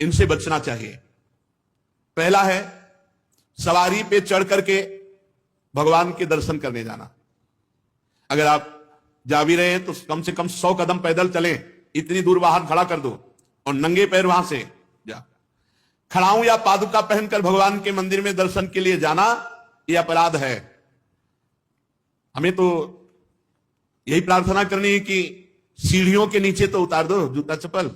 इनसे बचना चाहिए। पहला है सवारी पे चढ़ करके भगवान के दर्शन करने जाना। अगर आप जा भी रहे हैं तो कम से कम 100 कदम पैदल चलें, इतनी दूर वाहन खड़ा कर दो और नंगे पैर वहां से जा। खड़ाऊं या पादुका पहनकर भगवान के मंदिर में दर्शन के लिए जाना यह अपराध है। हमें तो यही प्रार्थना करनी है कि सीढ़ियों के नीचे तो उतार दो जूता चप्पल।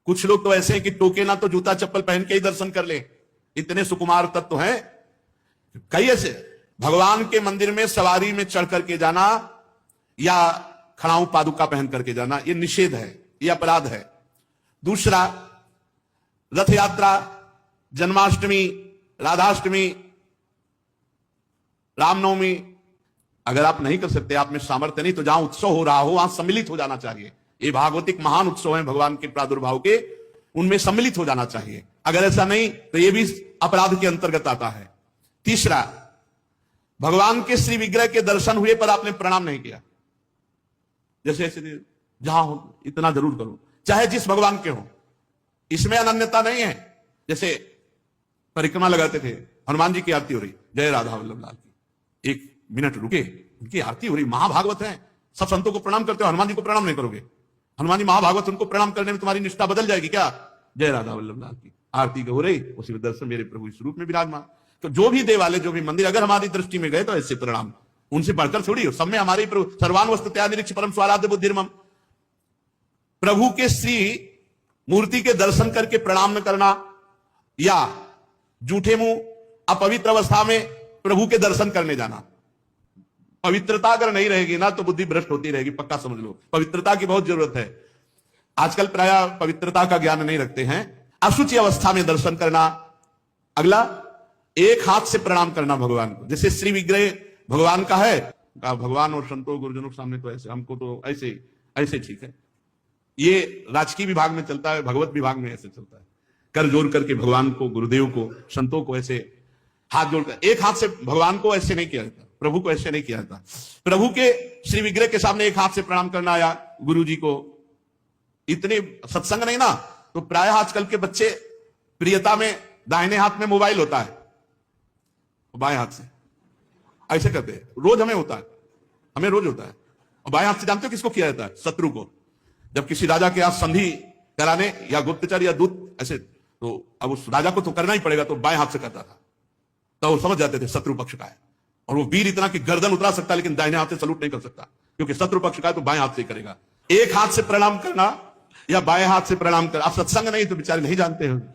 कुछ लोग तो ऐसे हैं कि टोके ना तो जूता चप्पल पहन के ही दर्शन कर ले, इतने सुकुमार तत्व हैं। कई ऐसे भगवान के मंदिर में सवारी में चढ़ करके जाना या खड़ाऊं पादुका पहन करके जाना यह निषेध है, यह अपराध है। दूसरा, रथ यात्रा, जन्माष्टमी, राधाष्टमी, रामनवमी अगर आप नहीं कर सकते, आप में सामर्थ्य नहीं, तो जहां उत्सव हो रहा हो वहां सम्मिलित हो जाना चाहिए। ये भागवतिक महान उत्सव है भगवान के प्रादुर्भाव के, उनमें सम्मिलित हो जाना चाहिए। अगर ऐसा नहीं तो यह भी अपराध के अंतर्गत आता है। तीसरा, भगवान के श्री विग्रह के दर्शन हुए पर आपने प्रणाम नहीं किया। जैसे ऐसे जहां हो इतना जरूर करो, चाहे जिस भगवान के हो, इसमें अनन्यता नहीं है। जैसे परिक्रमा लगाते थे, हनुमान जी की आरती हो रही, जय राधा वल्लभ लाल की, 1 मिनट रुके, उनकी आरती हो रही, महाभागवत है, सब संतों को प्रणाम करते हो, हनुमान जी को प्रणाम नहीं करोगे? हनुमान जी महाभागवत, उनको प्रणाम करने में तुम्हारी निष्ठा बदल जाएगी क्या? जय राधा वल्लभ लाल की आरती हो रही, उसी में दर्शन मेरे प्रभु इस रूप में विराजमान। तो जो भी देवालय, जो भी मंदिर अगर हमारी दृष्टि में गए तो ऐसे प्रणाम, उनसे बढ़कर थोड़ी हो। सब में हमारे प्रभु सर्वान वस्तुतया निरीक्ष परम स्वाराध्य बुद्धिर्मम, प्रभु के श्री मूर्ति के दर्शन करके प्रणाम न करना या जूठे मुंह अपवित्र अवस्था में प्रभु के दर्शन करने जाना। पवित्रता अगर नहीं रहेगी ना तो बुद्धि भ्रष्ट होती रहेगी, पक्का समझ लो। पवित्रता की बहुत जरूरत है। आजकल प्रायः पवित्रता का ज्ञान नहीं रखते हैं। अशुचि अवस्था में दर्शन करना। अगला, एक हाथ से प्रणाम करना भगवान को। जैसे श्री विग्रह भगवान का है, भगवान और संतों गुरुजनों के सामने तो ऐसे, हमको तो ऐसे ऐसे ठीक है। ये राजकीय विभाग में चलता है, भगवत विभाग में ऐसे चलता है। कर जोड़ करके भगवान को, गुरुदेव को, संतों को ऐसे हाथ जोड़कर, एक हाथ से भगवान को ऐसे नहीं किया जाता, प्रभु को ऐसे नहीं किया जाता। प्रभु के श्री विग्रह के सामने एक हाथ से प्रणाम करना या गुरु जी को, इतने सत्संग नहीं ना, तो प्राय आजकल के बच्चे प्रियता में दाहिने हाथ में मोबाइल होता है, बाएं हाथ से ऐसे करते हैं। रोज हमें होता है, हमें रोज होता है। और बाएं हाथ से जानते हो किसको किया जाता है? शत्रु को। जब किसी राजा के हाथ संधि कराने या गुप्तचर या दूत ऐसे, तो अब उस राजा को तो करना ही पड़ेगा, तो बाएं हाथ से करता था। तो वो समझ जाते थे शत्रु पक्ष का है, और वो वीर इतना कि गर्दन उतरा सकता है लेकिन दाहिने हाथ से सलूट नहीं कर सकता, क्योंकि शत्रु पक्ष का है तो बाएं हाथ से करेगा। एक हाथ से प्रणाम करना या बाएं हाथ से प्रणाम करना। आप सत्संग नहीं तो बेचारे नहीं जानते हैं।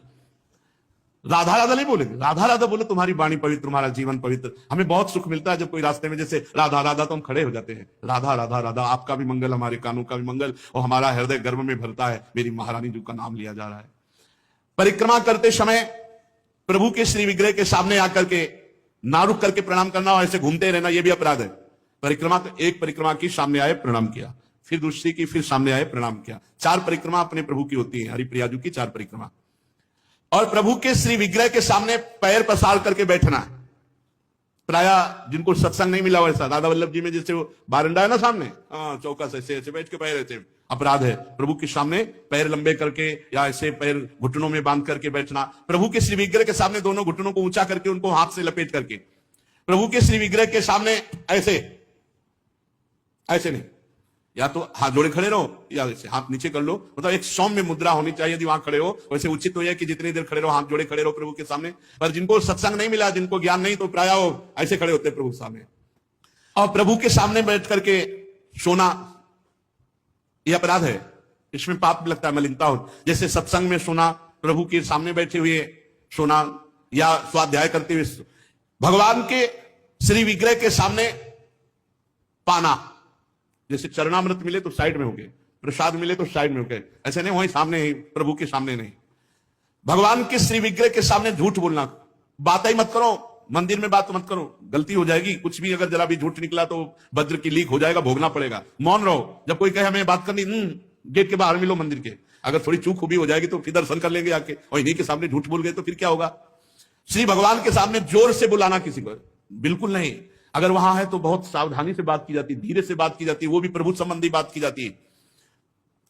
राधा राधा नहीं बोलेंगे, राधा राधा बोले तुम्हारी वाणी पवित्र, तुम्हारा जीवन पवित्र। हमें बहुत सुख मिलता है जब कोई रास्ते में जैसे राधा राधा, तो हम खड़े हो जाते हैं। राधा राधा राधा, आपका भी मंगल, हमारे कानों का भी मंगल, और हमारा हृदय गर्व में भरता है, मेरी महारानी जी का नाम लिया जा रहा है। परिक्रमा करते समय प्रभु के श्री विग्रह के सामने आकर के ना रुक करके प्रणाम करना और ऐसे घूमते रहना, यह भी अपराध है। परिक्रमा तो एक परिक्रमा की, सामने आए प्रणाम किया, फिर दूसरी की, फिर सामने आए प्रणाम किया। 4 परिक्रमा अपने प्रभु की होती है, हरिप्रिया जी की 4 परिक्रमा। और प्रभु के श्री विग्रह के सामने पैर पसार करके बैठना है। प्रायः जिनको सत्संग नहीं मिला वैसा, राधा वल्लभ जी में जैसे वो बारंडा है ना सामने, चौका से ऐसे बैठ के पैर ऐसे, अपराध है। प्रभु के सामने पैर लंबे करके या ऐसे पैर घुटनों में बांध करके बैठना। प्रभु के श्री विग्रह के सामने दोनों घुटनों को ऊंचा करके, उनको हाथ से लपेट करके, प्रभु के श्री विग्रह के सामने ऐसे ऐसे नहीं, या तो हाथ जोड़े खड़े रहो या ऐसे हाथ नीचे कर लो। मतलब एक सौम्य मुद्रा होनी चाहिए। यदि वहां खड़े हो वैसे उचित तो यह कि जितनी देर खड़े रहो, हाथ जोड़े खड़े रहो प्रभु के सामने। पर जिनको सत्संग नहीं मिला, जिनको ज्ञान नहीं, तो प्रायः वो ऐसे खड़े होते प्रभु के सामने। और प्रभु के सामने बैठ करके सोना यह अपराध है, इसमें पाप लगता है, मलिनता हो। जैसे सत्संग में सोना, प्रभु के सामने बैठे हुए सोना या स्वाध्याय करते हुए, भगवान के श्री विग्रह के सामने पाना। जैसे चरणामृत मिले तो साइड में हो गए, प्रसाद मिले तो साइड में हो गए, ऐसे नहीं वहीं सामने ही, प्रभु के सामने नहीं। भगवान के श्री विग्रह के सामने झूठ बोलना, बात ही मत करो, मंदिर में बात मत करो, गलती हो जाएगी। कुछ भी अगर जरा भी झूठ निकला तो वज्र की लीक हो जाएगा, भोगना पड़ेगा। मौन रहो। जब कोई कहे हमें बात करनी, गेट के बाहर मिलो मंदिर के। अगर थोड़ी चूक भी हो जाएगी तो फिर दर्शन कर लेंगे आके, और इन्हीं के सामने झूठ बोल गए तो फिर क्या होगा? श्री भगवान के सामने जोर से बुलाना किसी को बिल्कुल नहीं। अगर वहां है तो बहुत सावधानी से बात की जाती है, धीरे से बात की जाती है, वो भी प्रभु संबंधी बात की जाती है।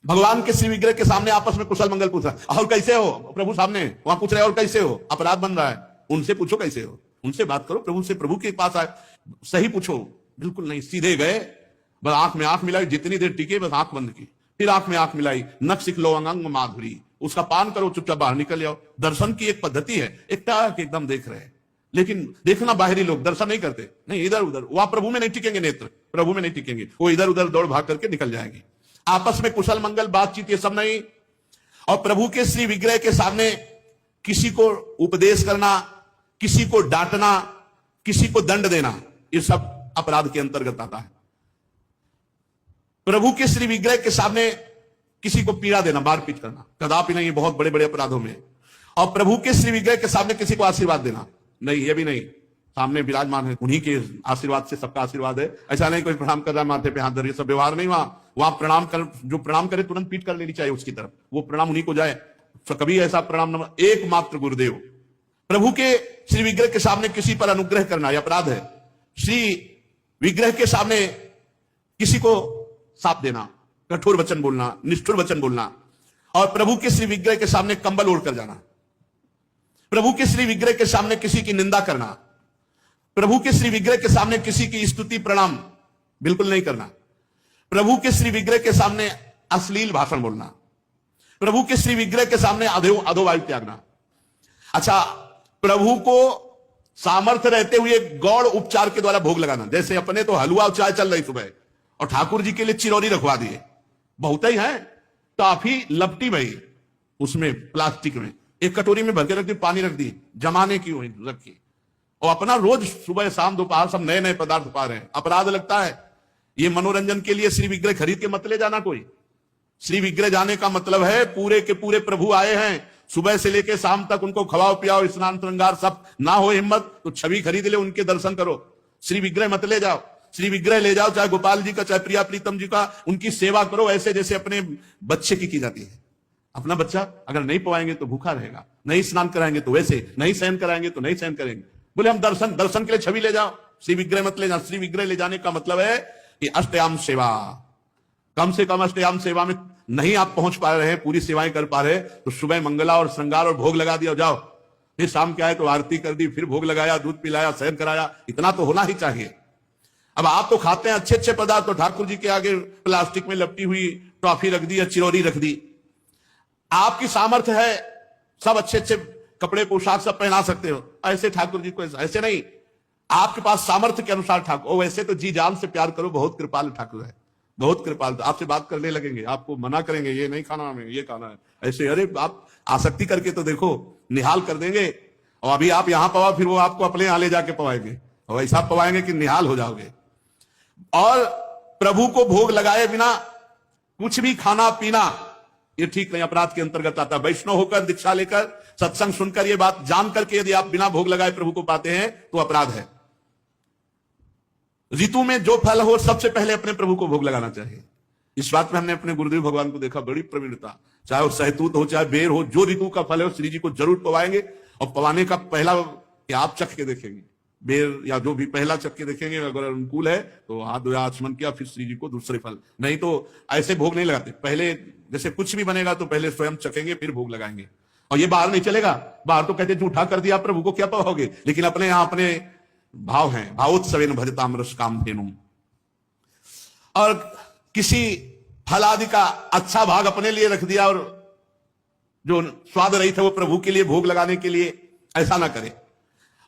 भगवान के श्री विग्रह के सामने आपस में कुशल मंगल पूछ रहा है, और कैसे हो प्रभु सामने, वहां पूछ रहे और कैसे हो, अपराध बन रहा है। उनसे पूछो कैसे हो, उनसे बात करो, प्रभु से, प्रभु के पास आए, सही पूछो। बिल्कुल नहीं, सीधे गए, बस आंख में आंख मिलाई, जितनी देर टिके बस आंख बंद की, फिर आंख में आंख मिलाई, नख सिख लो अंग माधुरी, उसका पान करो, चुपचाप बाहर निकल जाओ। दर्शन की एक पद्धति है, एकदम देख रहे हैं, लेकिन देखना बाहरी लोग दर्शन नहीं करते, नहीं इधर उधर, वहां प्रभु में नहीं टिकेंगे, नेत्र प्रभु में नहीं टिकेंगे, वो इधर उधर दौड़ भाग करके निकल जाएंगे। आपस में कुशल मंगल बातचीत ये सब नहीं। और प्रभु के श्री विग्रह के सामने किसी को उपदेश करना, किसी को डांटना, किसी को दंड देना, ये सब अपराध के अंतर्गत आता है। प्रभु के श्री विग्रह के सामने किसी को पीड़ा देना, मारपीट करना, कदापि नहीं, बहुत बड़े बड़े अपराधों में। और प्रभु के श्री विग्रह के सामने किसी को आशीर्वाद देना, नहीं, ये भी नहीं। सामने विराजमान है, उन्हीं के आशीर्वाद से सबका आशीर्वाद है। ऐसा नहीं कोई प्रणाम कर रहा है माथे पे हाथ धर, ये सब व्यवहार नहीं। वहां प्रणाम कर, जो प्रणाम करे तुरंत पीठ कर लेनी चाहिए उसकी तरफ, वो प्रणाम उन्हीं को जाए। तो कभी ऐसा प्रणाम न, एकमात्र गुरुदेव। प्रभु के श्री विग्रह के सामने किसी पर अनुग्रह करना, यह अपराध है। श्री विग्रह के सामने किसी को साथ देना, कठोर वचन बोलना, निष्ठुर वचन बोलना। और प्रभु के श्री विग्रह के सामने कंबल ओढ़कर जाना, प्रभु के श्री विग्रह के सामने किसी की निंदा करना, प्रभु के श्री विग्रह के सामने किसी की स्तुति प्रणाम बिल्कुल नहीं करना, प्रभु के श्री विग्रह के सामने अश्लील भाषण बोलना, प्रभु के श्री विग्रह के सामने अधोवायु त्यागना। अच्छा, प्रभु को सामर्थ्य रहते हुए गौड़ उपचार के द्वारा भोग लगाना, जैसे अपने तो हलवा और चाय चल रही सुबह, और ठाकुर जी के लिए चिरौरी रखवा दिए, बहुत ही है, काफी लपटी भाई, उसमें प्लास्टिक में एक कटोरी में भर के रख दी, पानी रख दी, जमाने की हुई रखी, और अपना रोज सुबह शाम दोपहर सब नए नए पदार्थ पा रहे हैं। अपराध लगता है। ये मनोरंजन के लिए श्री विग्रह खरीद के मत ले जाना कोई। श्री विग्रह जाने का मतलब है पूरे के पूरे प्रभु आए हैं, सुबह से लेकर शाम तक उनको खवाओ पियाओ, स्नान श्रृंगार सब, ना हो हिम्मत तो छवि खरीद ले, उनके दर्शन करो। श्री विग्रह मत ले जाओ, श्री विग्रह ले जाओ, चाहे गोपाल जी का, चाहे प्रिया प्रीतम जी का, उनकी सेवा करो ऐसे जैसे अपने बच्चे की जाती है। अपना बच्चा अगर नहीं पवाएंगे तो भूखा रहेगा, नहीं स्नान कराएंगे तो वैसे, नहीं सहन कराएंगे तो नहीं सहन करेंगे। बोले हम दर्शन के लिए छवि ले जाओ, श्री विग्रह मत ले जाओ। श्री विग्रह ले जाने का मतलब है कि अष्टयाम सेवा, कम से कम अष्टयाम सेवा में नहीं आप पहुंच पा रहे हैं, पूरी सेवाएं कर पा रहे, तो सुबह मंगला और श्रृंगार और भोग लगा दिया, जाओ। फिर शाम के आए तो आरती कर दी, फिर भोग लगाया, दूध पिलाया, सहन कराया, इतना तो होना ही चाहिए। अब आप तो खाते हैं अच्छे अच्छे पदार्थ, तो ठाकुर जी के आगे प्लास्टिक में लपटी हुई टॉफी रख दी या चिरौरी रख दी। आपकी सामर्थ्य है, सब अच्छे अच्छे कपड़े पोशाक सब पहना सकते हो, ऐसे ठाकुर जी को ऐसे नहीं। आपके पास सामर्थ्य के अनुसार ठाकुर, वैसे तो जी जान से प्यार करो, बहुत कृपाल ठाकुर है, बहुत कृपाल। तो आपसे बात करने लगेंगे, आपको मना करेंगे, ये नहीं खाना हमें, ये खाना है, ऐसे। अरे आप आसक्ति करके तो देखो, निहाल कर देंगे। और अभी आप यहां पवा, फिर वो आपको अपने यहां ले जाके पवाएंगे, और ऐसा पवाएंगे कि निहाल हो जाओगे। और प्रभु को भोग लगाए बिना कुछ भी खाना पीना, ये ठीक नहीं, अपराध के अंतर्गत आता है। वैष्णव होकर, दीक्षा लेकर, सत्संग सुनकर, ये बात जान करके यदि आप बिना भोग लगाए प्रभु को पाते हैं तो अपराध है। ऋतु में जो फल हो सबसे पहले अपने प्रभु को भोग लगाना चाहिए। इस बात में हमने अपने गुरुदेव भगवान को देखा, बड़ी प्रवीणता। चाहे वो सहतूत हो, चाहे बेर हो, जो ऋतु का फल है श्री जी को जरूर पवाएंगे। और पवाने का पहला कि आप चख के देखेंगे, बेर या जो भी पहला चख के देखेंगे, अगर अनुकूल है तो हाथ धोया, आचमन किया, फिर श्री जी को दूसरे फल। नहीं तो ऐसे भोग नहीं लगाते, पहले जैसे कुछ भी बनेगा तो पहले स्वयं चखेंगे फिर भोग लगाएंगे। और ये बाहर नहीं चलेगा, बाहर तो कहते झूठा कर दिया प्रभु को क्या पाओगे, लेकिन अपने यहां अपने भाव हैं, भावोत्सवेन भजताम रस काम धेनुम। और किसी फल आदि का अच्छा भाग अपने लिए रख दिया, और जो स्वाद रहित है वो प्रभु के लिए भोग लगाने के लिए, ऐसा ना करे।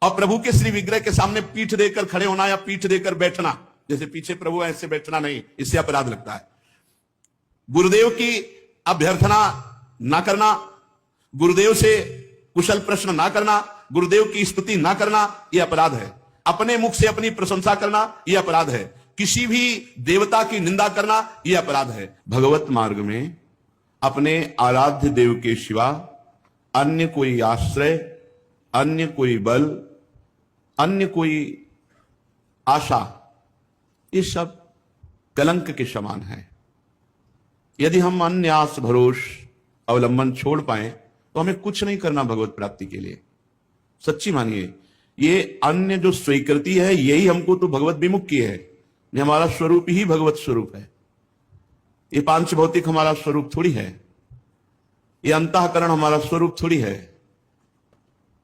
और प्रभु के श्री विग्रह के सामने पीठ देकर खड़े होना या पीठ देकर बैठना, जैसे पीछे प्रभु ऐसे बैठना नहीं, इससे अपराध लगता है। गुरुदेव की अभ्यर्थना ना करना, गुरुदेव से कुशल प्रश्न ना करना, गुरुदेव की स्तुति ना करना, यह अपराध है। अपने मुख से अपनी प्रशंसा करना, यह अपराध है। किसी भी देवता की निंदा करना, यह अपराध है। भगवत मार्ग में अपने आराध्य देव के सिवा अन्य कोई आश्रय, अन्य कोई बल, अन्य कोई आशा, ये सब कलंक के समान है। यदि हम अन्य आस भरोस अवलंबन छोड़ पाए तो हमें कुछ नहीं करना भगवत प्राप्ति के लिए। सच्ची मानिए, ये अन्य जो स्वीकृति है यही हमको तो भगवत विमुख की है। ये हमारा स्वरूप ही भगवत स्वरूप है। ये पांच भौतिक हमारा स्वरूप थोड़ी है, ये अंतःकरण हमारा स्वरूप थोड़ी है,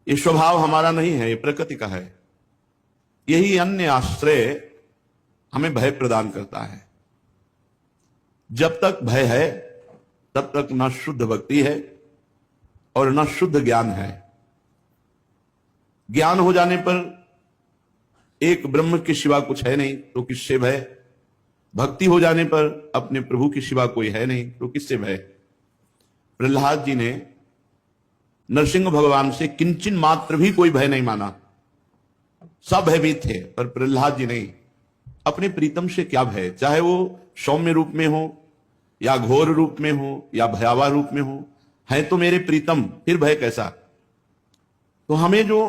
ये स्वभाव हमारा नहीं है, ये प्रकृति का है। यही अन्य आश्रय हमें भय प्रदान करता है। जब तक भय है तब तक न शुद्ध भक्ति है और न शुद्ध ज्ञान है। ज्ञान हो जाने पर एक ब्रह्म के सिवा कुछ है नहीं तो किससे भय। भक्ति हो जाने पर अपने प्रभु के सिवा कोई है नहीं तो किससे भय। प्रहलाद जी ने नरसिंह भगवान से किंचन मात्र भी कोई भय नहीं माना, सब भयभीत थे, पर प्रहलाद जी नहीं। अपने प्रीतम से क्या भय, चाहे वो सौम्य रूप में हो या घोर रूप में हो या भयावह रूप में हो, है तो मेरे प्रीतम, फिर भय कैसा। तो हमें जो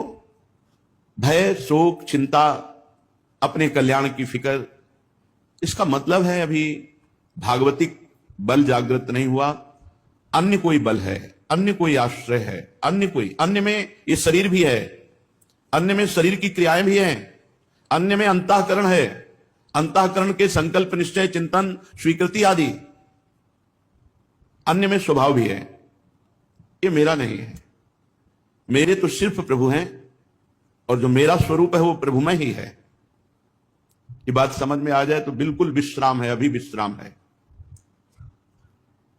भय, शोक, चिंता, अपने कल्याण की फिक्र, इसका मतलब है अभी भागवतिक बल जागृत नहीं हुआ, अन्य कोई बल है, अन्य कोई आश्रय है, अन्य में ये शरीर भी है, अन्य में शरीर की क्रियाएं भी हैं, अन्य में अंतःकरण है, अंतःकरण के संकल्प, निश्चय, चिंतन, स्वीकृति आदि, अन्य में स्वभाव भी है। ये मेरा नहीं है, मेरे तो सिर्फ प्रभु हैं और जो मेरा स्वरूप है वो प्रभु में ही है। ये बात समझ में आ जाए तो बिल्कुल विश्राम है, अभी विश्राम है।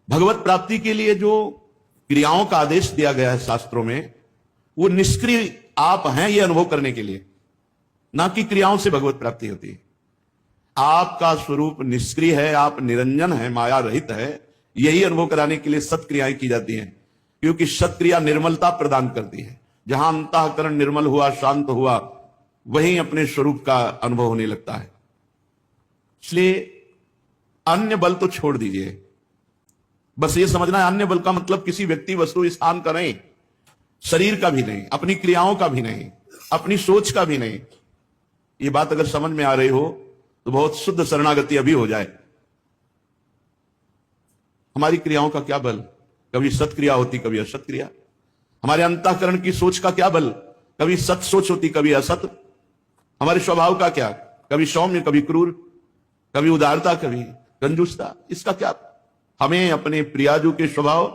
भगवत प्राप्ति के लिए जो क्रियाओं का आदेश दिया गया है शास्त्रों में, वो निष्क्रिय आप हैं ये अनुभव करने के लिए, ना कि क्रियाओं से भगवत प्राप्ति होती है। आपका स्वरूप निष्क्रिय है, आप निरंजन है, माया रहित है, यही अनुभव कराने के लिए सत्क्रियाएं की जाती हैं, क्योंकि सत्क्रिया निर्मलता प्रदान करती है। जहां अंतःकरण निर्मल हुआ, शांत हुआ, वहीं अपने स्वरूप का अनुभव होने लगता है। इसलिए अन्य बल तो छोड़ दीजिए, बस ये समझना है अन्य बल का मतलब किसी व्यक्ति, वस्तु, स्थान का नहीं, शरीर का भी नहीं, अपनी क्रियाओं का भी नहीं, अपनी सोच का भी नहीं। ये बात अगर समझ में आ रही हो तो बहुत शुद्ध शरणागति अभी हो जाए। हमारी क्रियाओं का क्या बल, कभी सत्क्रिया होती कभी असत क्रिया। हमारे अंतःकरण की सोच का क्या बल, कभी सत सोच होती कभी असत। हमारे स्वभाव का क्या, कभी सौम्य कभी क्रूर, कभी उदारता कभी कंजूसता, इसका क्या। हमें अपने प्रियाजू के स्वभाव,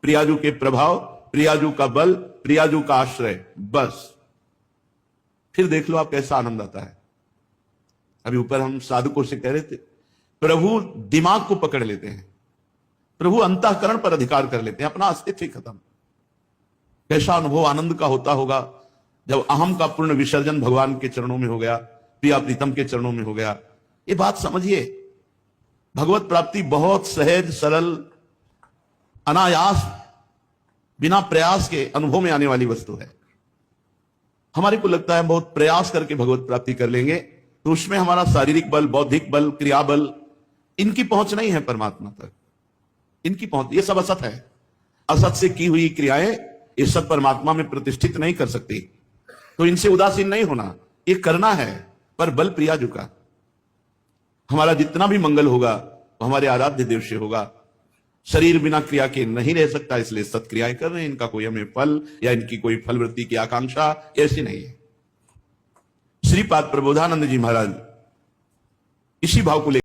प्रियाजू के प्रभाव, प्रियाजू का बल, प्रियाजू का आश्रय, बस। फिर देख लो आप कैसा आनंद आता है। अभी ऊपर हम साधकों से कह रहे थे, प्रभु दिमाग को पकड़ लेते हैं, प्रभु अंतःकरण पर अधिकार कर लेते हैं, अपना अस्तित्व ही खत्म। कैसा अनुभव आनंद का होता होगा जब अहम का पूर्ण विसर्जन भगवान के चरणों में हो गया, प्रिया प्रीतम के चरणों में हो गया। ये बात समझिए, भगवत प्राप्ति बहुत सहज, सरल, अनायास, बिना प्रयास के अनुभव में आने वाली वस्तु है। हमारे को लगता है बहुत प्रयास करके भगवत प्राप्ति कर लेंगे तो उसमें हमारा शारीरिक बल, बौद्धिक बल, क्रिया बल, इनकी पहुंच नहीं है परमात्मा तक, इनकी पहुंच, ये सब असत है। असत से की हुई क्रियाएं इस सत परमात्मा में प्रतिष्ठित नहीं कर सकती, तो इनसे उदासीन नहीं होना, ये करना है, पर बल प्रियाजू का। हमारा जितना भी मंगल होगा वो हमारे आराध्य देव से होगा। शरीर बिना क्रिया के नहीं रह सकता, इसलिए सत्क्रियाएं कर रहे हैं। इनका कोई हमें फल या इनकी कोई फलवृत्ति की आकांक्षा ऐसी नहीं है। श्रीपाद प्रबोधानंद जी महाराज इसी भाव को